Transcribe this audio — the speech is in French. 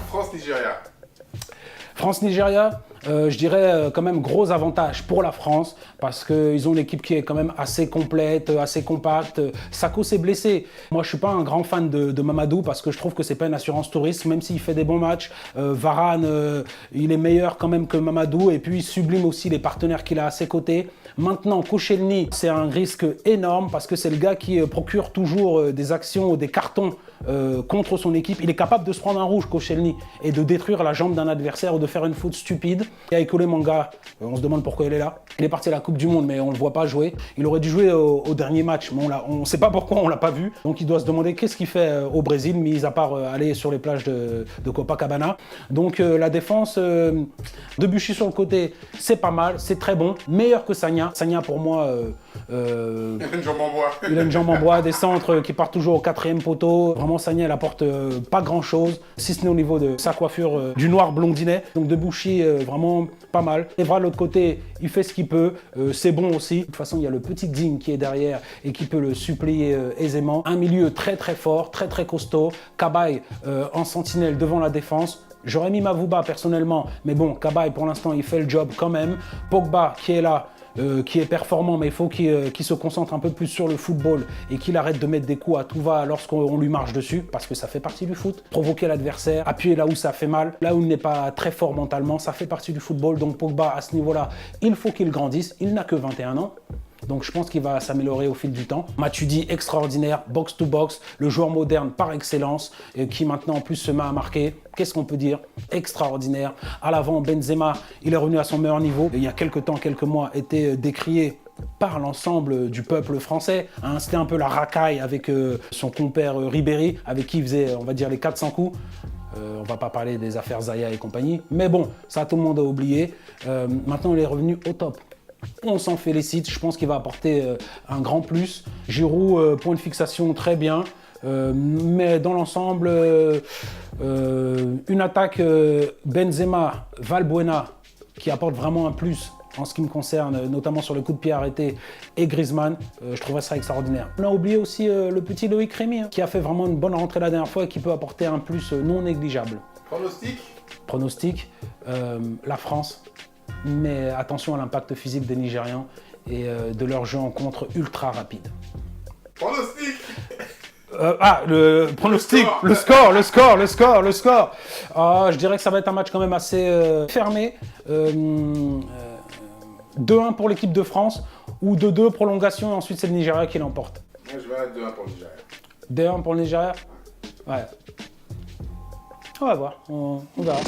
France-Nigeria. France-Nigeria, je dirais quand même gros avantage pour la France parce qu'ils ont une équipe qui est quand même assez complète, assez compacte. Sako s'est blessé. Moi, je suis pas un grand fan de Mamadou parce que je trouve que c'est pas une assurance touriste, même s'il fait des bons matchs. Varane, il est meilleur quand même que Mamadou et puis il sublime aussi les partenaires qu'il a à ses côtés. Maintenant, Koscielny, c'est un risque énorme parce que c'est le gars qui procure toujours des actions ou des cartons contre son équipe. Il est capable de se prendre un rouge, Koscielny, et de détruire la jambe d'un adversaire ou de faire une faute stupide. Et avec Ole Manga, on se demande pourquoi il est là. Il est parti à la Coupe du Monde, mais on ne le voit pas jouer. Il aurait dû jouer au dernier match, mais on ne sait pas pourquoi on ne l'a pas vu. Donc il doit se demander qu'est-ce qu'il fait au Brésil, mis à part aller sur les plages de Copacabana. Donc la défense, Debuchy sur le côté, c'est pas mal, c'est très bon. Meilleur que Sagna. Sagna, pour moi, Il a une jambe en bois. il a une jambe en bois, des centres qui partent toujours au 4e poteau. Vraiment, Sagna, il apporte pas grand-chose, si ce n'est au niveau de sa coiffure du noir blondinet. Donc Debuchy, vraiment pas mal. Evra, de l'autre côté, il fait ce qu'il peut. C'est bon aussi. De toute façon, il y a le petit Digne qui est derrière et qui peut le supplier aisément. Un milieu très très fort, très très costaud. Cabaye en sentinelle devant la défense. J'aurais mis Mavouba personnellement, mais bon, Cabaye pour l'instant il fait le job quand même. Pogba qui est là, qui est performant, mais il faut qu'il se concentre un peu plus sur le football et qu'il arrête de mettre des coups à tout va lorsqu'on lui marche dessus, parce que ça fait partie du foot. Provoquer l'adversaire, appuyer là où ça fait mal, là où il n'est pas très fort mentalement, ça fait partie du football. Donc Pogba à ce niveau-là, il faut qu'il grandisse. Il n'a que 21 ans. Donc je pense qu'il va s'améliorer au fil du temps. Matuidi, extraordinaire, box to box, le joueur moderne par excellence, qui maintenant en plus se met à marquer. Qu'est-ce qu'on peut dire? Extraordinaire. À l'avant, Benzema, il est revenu à son meilleur niveau. Il y a quelques temps, quelques mois, était décrié par l'ensemble du peuple français. Hein, c'était un peu la racaille avec son compère Ribéry, avec qui il faisait, on va dire, les 400 coups. On va pas parler des affaires Zaya et compagnie. Mais bon, ça tout le monde a oublié. Maintenant, il est revenu au top. On s'en félicite, je pense qu'il va apporter un grand plus. Giroud, point de fixation très bien, mais dans l'ensemble, une attaque Benzema, Valbuena qui apporte vraiment un plus en ce qui me concerne, notamment sur le coup de pied arrêté, et Griezmann, je trouverais ça extraordinaire. On a oublié aussi le petit Loïc Rémy, qui a fait vraiment une bonne rentrée la dernière fois et qui peut apporter un plus non négligeable. Pronostic, la France. Mais attention à l'impact physique des Nigérians et de leur jeu en contre ultra rapide. Pronostic. Le pronostic, le score. Je dirais que ça va être un match quand même assez fermé. 2-1 pour l'équipe de France ou 2-2 prolongation et ensuite c'est le Nigeria qui l'emporte. Moi je vais mettre 2-1 pour le Nigeria. 2-1 pour le Nigeria? Ouais. On va voir, on verra.